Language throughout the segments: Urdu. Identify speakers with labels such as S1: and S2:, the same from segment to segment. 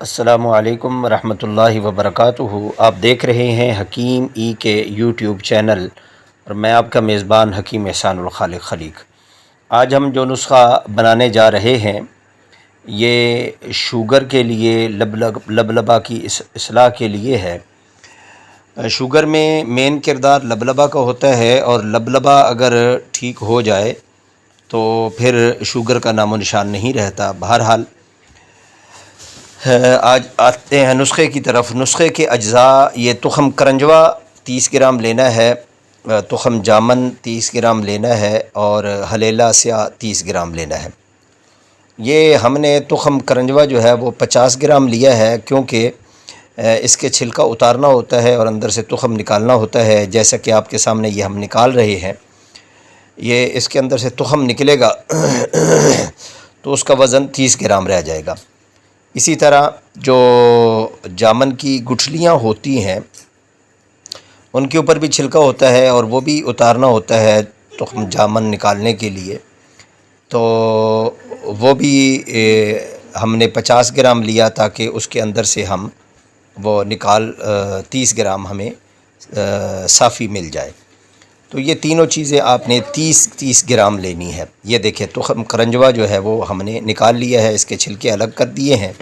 S1: السلام علیکم ورحمۃ اللہ وبرکاتہ۔ آپ دیکھ رہے ہیں حکیم ای کے یوٹیوب چینل اور میں آپ کا میزبان حکیم احسان الخالق خلیق۔ آج ہم جو نسخہ بنانے جا رہے ہیں یہ شوگر کے لیے لبلبہ کی اصلاح کے لیے ہے۔ شوگر میں مین کردار لبلبہ کا ہوتا ہے، اور لبلبہ اگر ٹھیک ہو جائے تو پھر شوگر کا نام و نشان نہیں رہتا۔ بہرحال آج آتے ہیں نسخے کی طرف۔ نسخے کے اجزاء: یہ تخم کرنجوا 30 گرام لینا ہے، تخم جامن 30 گرام لینا ہے، اور ہلیلا سیاہ 30 گرام لینا ہے۔ یہ ہم نے تخم کرنجوا جو ہے وہ 50 گرام لیا ہے، کیونکہ اس کے چھلکا اتارنا ہوتا ہے اور اندر سے تخم نکالنا ہوتا ہے، جیسا کہ آپ کے سامنے یہ ہم نکال رہے ہیں۔ یہ اس کے اندر سے تخم نکلے گا تو اس کا وزن 30 گرام رہ جائے گا۔ اسی طرح جو جامن کی گٹھلیاں ہوتی ہیں ان کے اوپر بھی چھلکا ہوتا ہے اور وہ بھی اتارنا ہوتا ہے تخم جامن نکالنے کے لیے، تو وہ بھی ہم نے 50 گرام لیا تاکہ اس کے اندر سے ہم وہ 30 گرام ہمیں صافی مل جائے۔ تو یہ تینوں چیزیں آپ نے 30 گرام لینی ہے۔ یہ دیکھیں تخم کرنجوا جو ہے وہ ہم نے نکال لیا ہے، اس کے چھلکے الگ کر دیے ہیں،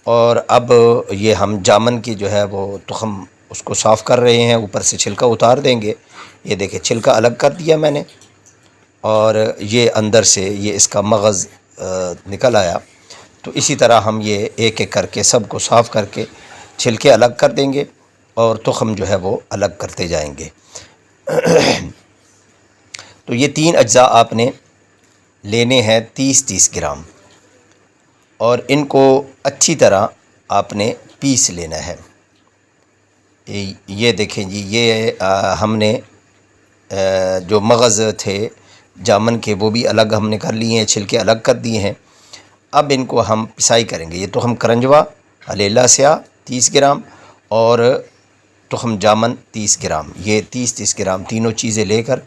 S1: اور اب یہ ہم جامن کی جو ہے وہ تخم اس کو صاف کر رہے ہیں، اوپر سے چھلکا اتار دیں گے۔ یہ دیکھیں چھلکا الگ کر دیا میں نے، اور یہ اندر سے یہ اس کا مغز نکل آیا۔ تو اسی طرح ہم یہ ایک ایک کر کے سب کو صاف کر کے چھلکے الگ کر دیں گے اور تخم جو ہے وہ الگ کرتے جائیں گے۔ تو یہ 3 اجزاء آپ نے لینے ہیں 30 گرام، اور ان کو اچھی طرح آپ نے پیس لینا ہے۔ یہ دیکھیں جی، یہ ہم نے جو مغز تھے جامن کے وہ بھی الگ ہم نے کر لیے ہیں، چھلکے الگ کر دیے ہیں۔ اب ان کو ہم پسائی کریں گے۔ یہ تخم کرنجوا، ہلیلا سیاہ 30 گرام اور تخم جامن 30 گرام، یہ 30 گرام تینوں چیزیں لے کر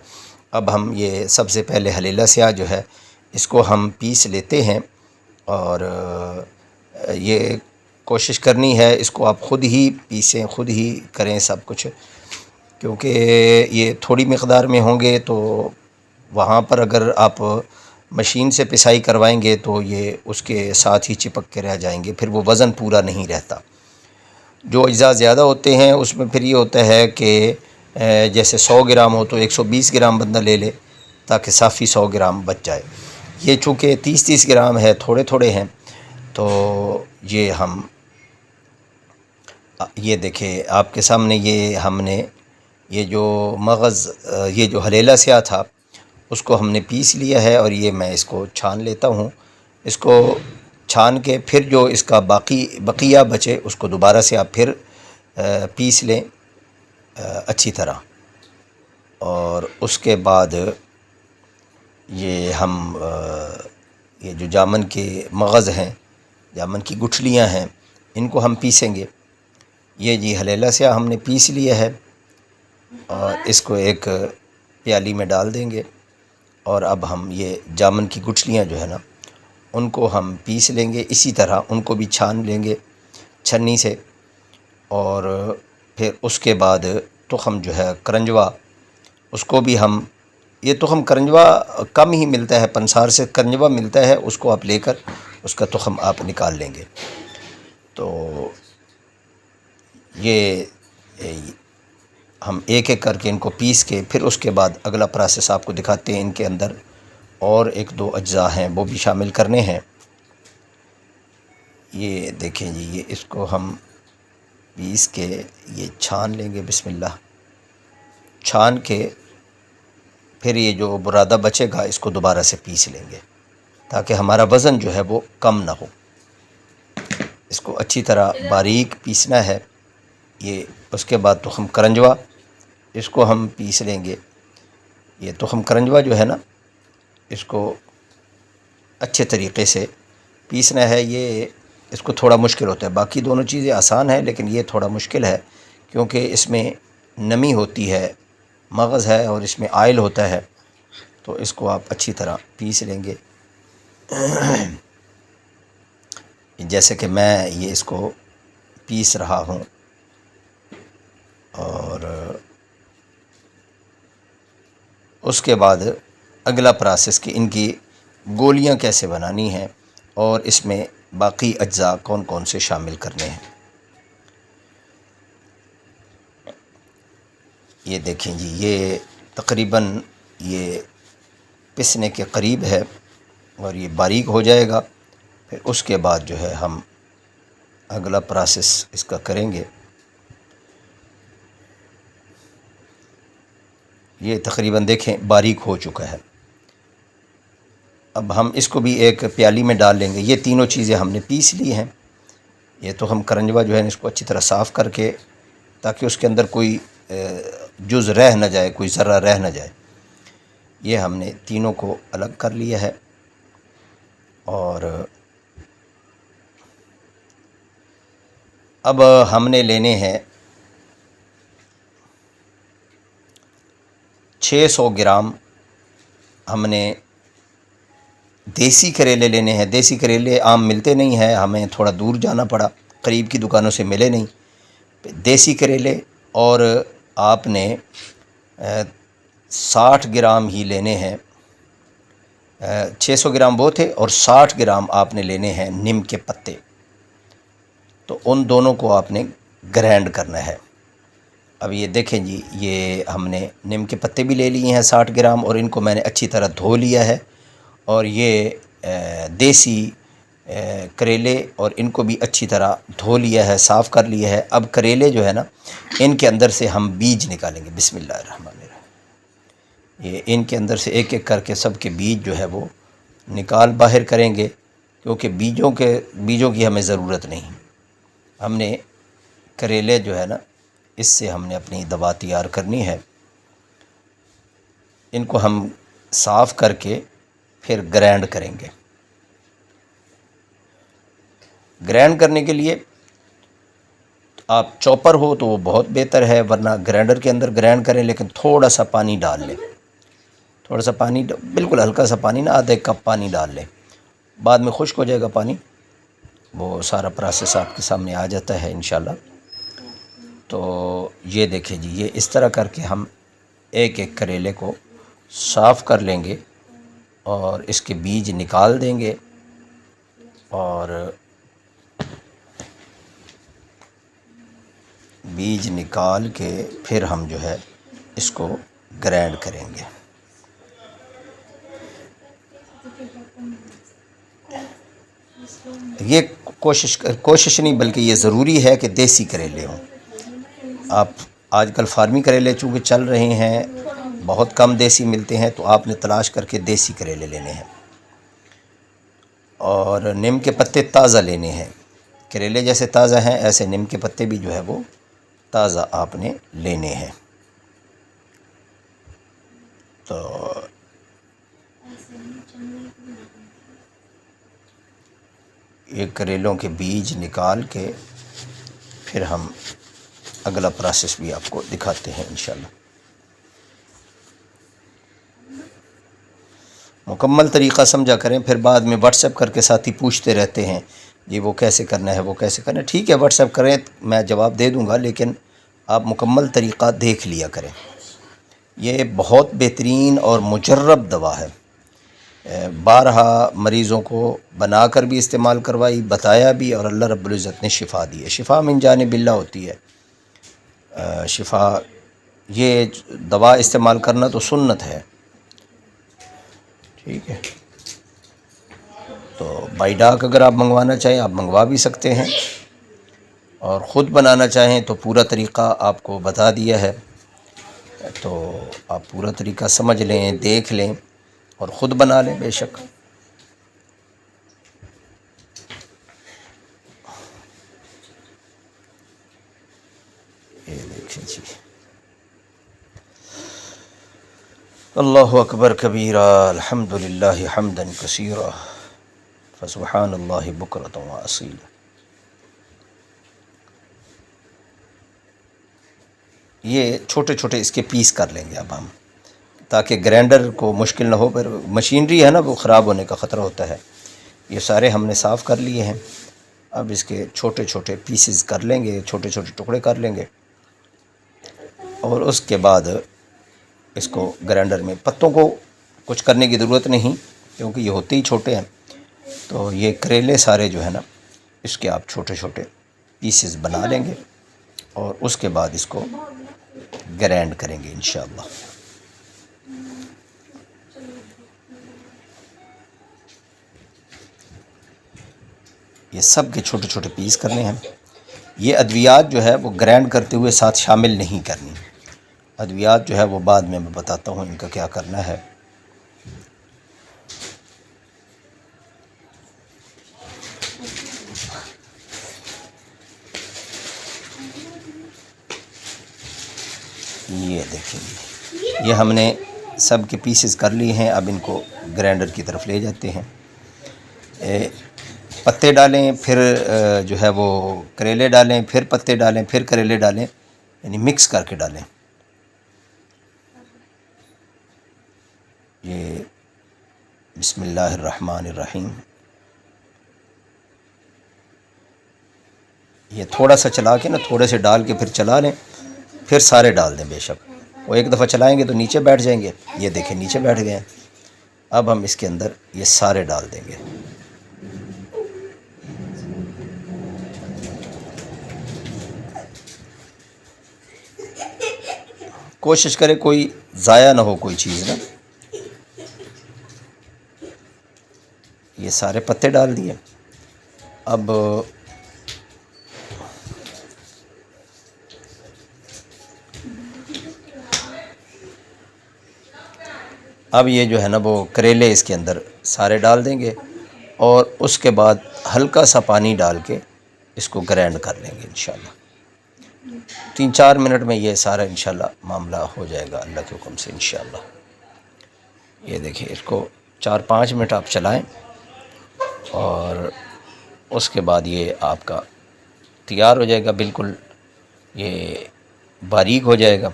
S1: اب ہم یہ سب سے پہلے ہلیلا سیاہ جو ہے اس کو ہم پیس لیتے ہیں، اور یہ کوشش کرنی ہے اس کو آپ خود ہی پیسیں، خود ہی کریں سب کچھ، کیونکہ یہ تھوڑی مقدار میں ہوں گے تو وہاں پر اگر آپ مشین سے پسائی کروائیں گے تو یہ اس کے ساتھ ہی چپک کے رہ جائیں گے، پھر وہ وزن پورا نہیں رہتا۔ جو اجزاء زیادہ ہوتے ہیں اس میں پھر یہ ہوتا ہے کہ جیسے 100 گرام ہو تو 120 گرام بندہ لے لے تاکہ صافی 100 گرام بچ جائے۔ یہ چونکہ 30 گرام ہے، تھوڑے تھوڑے ہیں، تو یہ ہم یہ دیکھیں آپ کے سامنے یہ ہم نے یہ جو مغز یہ جو ہلیلا سیاہ تھا اس کو ہم نے پیس لیا ہے، اور یہ میں اس کو چھان لیتا ہوں۔ اس کو چھان کے پھر جو اس کا بقیہ بچے اس کو دوبارہ سے آپ پھر پیس لیں اچھی طرح، اور اس کے بعد یہ ہم یہ جو جامن کے مغز ہیں، جامن کی گٹھلیاں ہیں، ان کو ہم پیسیں گے۔ یہ جی ہلیلا سیاہ ہم نے پیس لیا ہے، اور اس کو ایک پیالی میں ڈال دیں گے، اور اب ہم یہ جامن کی گٹھلیاں جو ہے نا ان کو ہم پیس لیں گے، اسی طرح ان کو بھی چھان لیں گے چھنی سے، اور پھر اس کے بعد تخم جو ہے کرنجوا اس کو بھی ہم یہ تخم کرنجوا کم ہی ملتا ہے، پنسار سے کرنجوا ملتا ہے، اس کو آپ لے کر اس کا تخم آپ نکال لیں گے۔ تو یہ ہم ایک ایک کر کے ان کو پیس کے پھر اس کے بعد اگلا پروسیس آپ کو دکھاتے ہیں۔ ان کے اندر اور 1-2 اجزاء ہیں وہ بھی شامل کرنے ہیں۔ یہ دیکھیں جی، یہ اس کو ہم پیس کے یہ چھان لیں گے، بسم اللہ، چھان کے پھر یہ جو برادہ بچے گا اس کو دوبارہ سے پیس لیں گے تاکہ ہمارا وزن جو ہے وہ کم نہ ہو۔ اس کو اچھی طرح باریک پیسنا ہے۔ یہ اس کے بعد تخم کرنجوا اس کو ہم پیس لیں گے۔ یہ تخم کرنجوا جو ہے نا اس کو اچھے طریقے سے پیسنا ہے۔ یہ اس کو تھوڑا مشکل ہوتا ہے، باقی دونوں چیزیں آسان ہیں لیکن یہ تھوڑا مشکل ہے کیونکہ اس میں نمی ہوتی ہے، مغز ہے اور اس میں آئل ہوتا ہے، تو اس کو آپ اچھی طرح پیس لیں گے۔ جیسے کہ میں یہ اس کو پیس رہا ہوں، اور اس کے بعد اگلا پروسیس کہ ان کی گولیاں کیسے بنانی ہیں اور اس میں باقی اجزاء کون کون سے شامل کرنے ہیں۔ یہ دیکھیں جی، یہ تقریباً یہ پسنے کے قریب ہے اور یہ باریک ہو جائے گا۔ پھر اس کے بعد جو ہے ہم اگلا پروسیس اس کا کریں گے۔ یہ تقریباً دیکھیں باریک ہو چکا ہے۔ اب ہم اس کو بھی ایک پیالی میں ڈال لیں گے۔ یہ تینوں چیزیں ہم نے پیس لی ہیں۔ یہ تو ہم کرنجوا جو ہے اس کو اچھی طرح صاف کر کے، تاکہ اس کے اندر کوئی جز رہ نہ جائے، کوئی ذرہ رہ نہ جائے، یہ ہم نے تینوں کو الگ کر لیا ہے۔ اور اب ہم نے لینے ہیں 600 گرام ہم نے دیسی کریلے لینے ہیں۔ دیسی کریلے عام ملتے نہیں ہیں، ہمیں تھوڑا دور جانا پڑا، قریب کی دکانوں سے ملے نہیں دیسی کریلے۔ اور آپ نے 60 گرام ہی لینے ہیں۔ 600 گرام وہ تھے اور 60 گرام آپ نے لینے ہیں نیم کے پتے۔ تو ان دونوں کو آپ نے گرینڈ کرنا ہے۔ اب یہ دیکھیں جی، یہ ہم نے نیم کے پتے بھی لے لیے ہیں 60 گرام، اور ان کو میں نے اچھی طرح دھو لیا ہے۔ اور یہ دیسی کریلے، اور ان کو بھی اچھی طرح دھو لیا ہے، صاف کر لیا ہے۔ اب کریلے جو ہے نا، ان کے اندر سے ہم بیج نکالیں گے۔ بسم اللہ الرحمن الرحیم۔ یہ ان کے اندر سے ایک ایک کر کے سب کے بیج جو ہے وہ نکال باہر کریں گے، کیونکہ بیجوں کی ہمیں ضرورت نہیں۔ ہم نے کریلے جو ہے نا، اس سے ہم نے اپنی دوا تیار کرنی ہے۔ ان کو ہم صاف کر کے پھر گرینڈ کریں گے۔ گرینڈ کرنے کے لیے آپ چوپر ہو تو وہ بہت بہتر ہے، ورنہ گرینڈر کے اندر گرینڈ کریں، لیکن تھوڑا سا پانی ڈال لیں۔ تھوڑا سا پانی، بالکل ہلکا سا پانی، نہ آدھا ایک کپ پانی ڈال لیں۔ بعد میں خشک ہو جائے گا پانی، وہ سارا پروسیس آپ کے سامنے آ جاتا ہے انشاءاللہ۔ تو یہ دیکھیں جی، یہ اس طرح کر کے ہم ایک ایک کریلے کو صاف کر لیں گے اور اس کے بیج نکال دیں گے، اور بیج نکال کے پھر ہم جو ہے اس کو گرینڈ کریں گے۔ یہ کوشش نہیں، بلکہ یہ ضروری ہے کہ دیسی کریلے ہوں۔ آپ آج کل فارمی کریلے چونکہ چل رہے ہیں، بہت کم دیسی ملتے ہیں، تو آپ نے تلاش کر کے دیسی کریلے لینے ہیں۔ اور نیم کے پتے تازہ لینے ہیں۔ کریلے جیسے تازہ ہیں، ایسے نیم کے پتے بھی جو ہے وہ تازہ آپ نے لینے ہیں۔ تو یہ کریلوں کے بیج نکال کے پھر ہم اگلا پروسیس بھی آپ کو دکھاتے ہیں انشاءاللہ۔ مکمل طریقہ سمجھا کریں، پھر بعد میں واٹس ایپ کر کے ساتھی پوچھتے رہتے ہیں جی وہ کیسے کرنا ہے، وہ کیسے کرنا ہے۔ ٹھیک ہے، واٹس ایپ کریں، میں جواب دے دوں گا، لیکن آپ مکمل طریقہ دیکھ لیا کریں۔ یہ بہت بہترین اور مجرب دوا ہے، بارہا مریضوں کو بنا کر بھی استعمال کروائی، بتایا بھی، اور اللہ رب العزت نے شفا دی ہے۔ شفا من جانب اللہ ہوتی ہے۔ شفا، یہ دوا استعمال کرنا تو سنت ہے، ٹھیک ہے۔ تو بائی ڈاک اگر آپ منگوانا چاہیں آپ منگوا بھی سکتے ہیں، اور خود بنانا چاہیں تو پورا طریقہ آپ کو بتا دیا ہے، تو آپ پورا طریقہ سمجھ لیں، دیکھ لیں اور خود بنا لیں بے شک۔ یہ دیکھیں جی، اللہ اکبر کبیرہ، الحمدللہ حمدا کثیرا، فسبحان اللہ بکرۃ و اصیلا۔ یہ چھوٹے چھوٹے اس کے پیس کر لیں گے اب ہم، تاکہ گرینڈر کو مشکل نہ ہو، پھر مشینری ہے نا وہ خراب ہونے کا خطرہ ہوتا ہے۔ یہ سارے ہم نے صاف کر لیے ہیں۔ اب اس کے چھوٹے چھوٹے پیسز کر لیں گے، چھوٹے چھوٹے ٹکڑے کر لیں گے، اور اس کے بعد اس کو گرینڈر میں، پتوں کو کچھ کرنے کی ضرورت نہیں کیونکہ یہ ہوتے ہی چھوٹے ہیں، تو یہ کریلے سارے جو ہے نا اس کے آپ چھوٹے چھوٹے پیسز بنا لیں گے اور اس کے بعد اس کو گرینڈ کریں گے انشاءاللہ۔ یہ سب کے چھوٹے چھوٹے پیس کرنے ہیں۔ یہ ادویات جو ہے وہ گرینڈ کرتے ہوئے ساتھ شامل نہیں کرنی، ادویات جو ہے وہ بعد میں بتاتا ہوں ان کا کیا کرنا ہے۔ یہ دیکھیں یہ ہم نے سب کے پیسز کر لیے ہیں، اب ان کو گرینڈر کی طرف لے جاتے ہیں۔ پتے ڈالیں، پھر جو ہے وہ کریلے ڈالیں، پھر پتے ڈالیں، پھر کریلے ڈالیں، یعنی مکس کر کے ڈالیں۔ یہ بسم اللہ الرحمن الرحیم، یہ تھوڑا سا چلا کے نا، تھوڑے سے ڈال کے پھر چلا لیں، پھر سارے ڈال دیں بے شک۔ وہ ایک دفعہ چلائیں گے تو نیچے بیٹھ جائیں گے، یہ دیکھیں نیچے بیٹھ گئے ہیں۔ اب ہم اس کے اندر یہ سارے ڈال دیں گے۔ کوشش کرے کوئی ضائع نہ ہو کوئی چیز نا۔ یہ سارے پتے ڈال دیے۔ اب یہ جو ہے نا وہ کریلے اس کے اندر سارے ڈال دیں گے اور اس کے بعد ہلکا سا پانی ڈال کے اس کو گرینڈ کر لیں گے انشاءاللہ۔ 3-4 منٹ میں یہ سارا انشاءاللہ معاملہ ہو جائے گا اللہ کے حکم سے انشاءاللہ۔ یہ دیکھیں اس کو 4-5 منٹ آپ چلائیں اور اس کے بعد یہ آپ کا تیار ہو جائے گا، بالکل یہ باریک ہو جائے گا۔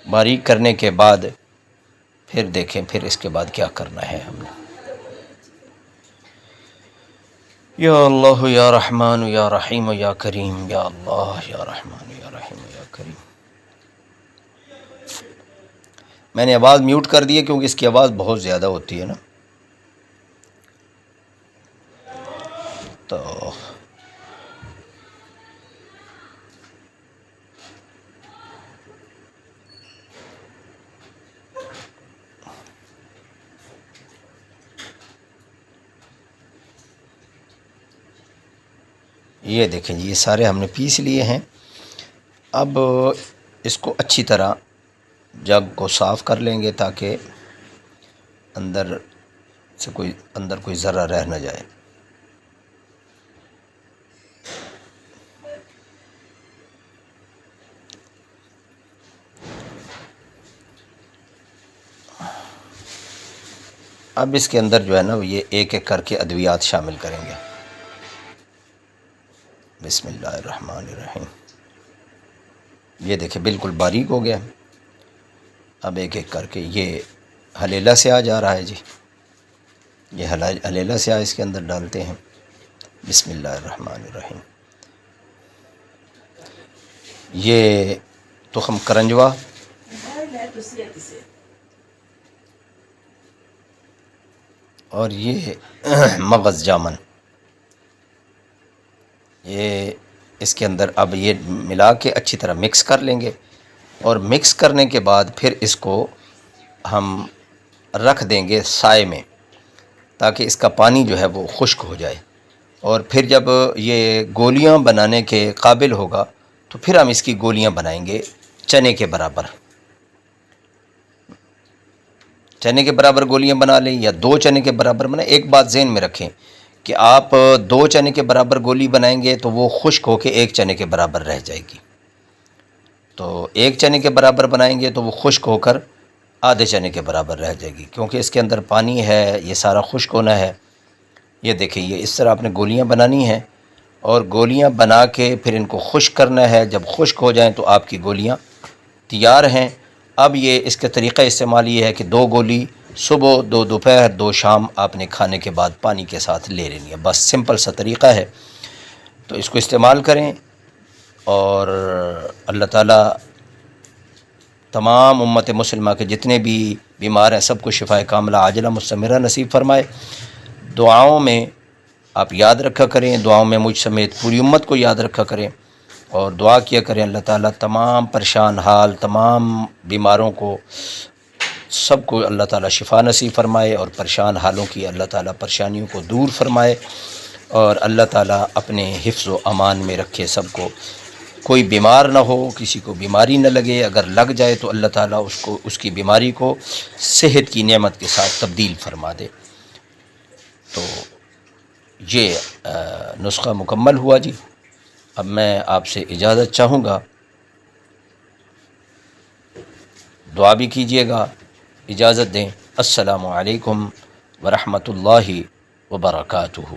S1: باریک کرنے کے بعد پھر دیکھیں پھر اس کے بعد کیا کرنا ہے ہم نے۔ یا اللہ یا رحمان یا رحیم یا کریم، یا اللہ یا رحمان یا رحیم یا کریم۔ میں نے آواز میوٹ کر دی ہے کیونکہ اس کی آواز بہت زیادہ ہوتی ہے نا، تو یہ دیکھیں جی یہ سارے ہم نے پیس لیے ہیں۔ اب اس کو اچھی طرح جگ کو صاف کر لیں گے تاکہ اندر کوئی ذرہ رہ نہ جائے۔ اب اس کے اندر جو ہے نا یہ ایک ایک کر کے ادویات شامل کریں گے۔ بسم اللہ الرحمن الرحیم۔ یہ دیکھیں بالکل باریک ہو گیا۔ اب ایک ایک کر کے یہ ہلیلا سیاہ جا رہا ہے جی، یہ ہلیلا سیاہ اس کے اندر ڈالتے ہیں۔ بسم اللہ الرحمن الرحیم۔ یہ تخم کرنجوا، اور یہ مغز جامن، یہ اس کے اندر اب یہ ملا کے اچھی طرح مکس کر لیں گے، اور مکس کرنے کے بعد پھر اس کو ہم رکھ دیں گے سائے میں تاکہ اس کا پانی جو ہے وہ خشک ہو جائے، اور پھر جب یہ گولیاں بنانے کے قابل ہوگا تو پھر ہم اس کی گولیاں بنائیں گے چنے کے برابر۔ چنے کے برابر گولیاں بنا لیں یا 2 چنے کے برابر بنائیں۔ ایک بات ذہن میں رکھیں کہ آپ 2 چنے کے برابر گولی بنائیں گے تو وہ خشک ہو کے 1 چنے کے برابر رہ جائے گی، تو 1 چنے کے برابر بنائیں گے تو وہ خشک ہو کر آدھے چنے کے برابر رہ جائے گی، کیونکہ اس کے اندر پانی ہے، یہ سارا خشک ہونا ہے۔ یہ دیکھیں یہ اس طرح آپ نے گولیاں بنانی ہیں، اور گولیاں بنا کے پھر ان کو خشک کرنا ہے۔ جب خشک ہو جائیں تو آپ کی گولیاں تیار ہیں۔ اب یہ اس کا طریقہ استعمال یہ ہے کہ 2 گولی صبح، 2 دوپہر، 2 شام آپ نے کھانے کے بعد پانی کے ساتھ لے لینی ہے، بس سمپل سا طریقہ ہے۔ تو اس کو استعمال کریں، اور اللہ تعالیٰ تمام امت مسلمہ کے جتنے بھی بیمار ہیں سب کو شفائے کاملہ عاجلہ مستمرہ نصیب فرمائے۔ دعاؤں میں آپ یاد رکھا کریں، دعاؤں میں مجھ سمیت پوری امت کو یاد رکھا کریں، اور دعا کیا کریں اللہ تعالیٰ تمام پریشان حال تمام بیماروں کو سب کو اللہ تعالیٰ شفا نصیب فرمائے، اور پریشان حالوں کی اللہ تعالیٰ پریشانیوں کو دور فرمائے، اور اللہ تعالیٰ اپنے حفظ و امان میں رکھے سب کو، کوئی بیمار نہ ہو، کسی کو بیماری نہ لگے، اگر لگ جائے تو اللہ تعالیٰ اس کی بیماری کو صحت کی نعمت کے ساتھ تبدیل فرما دے۔ تو یہ نسخہ مکمل ہوا جی۔ اب میں آپ سے اجازت چاہوں گا، دعا بھی کیجیے گا، اجازت دیں۔ السلام علیکم ورحمۃ اللہ وبرکاتہ۔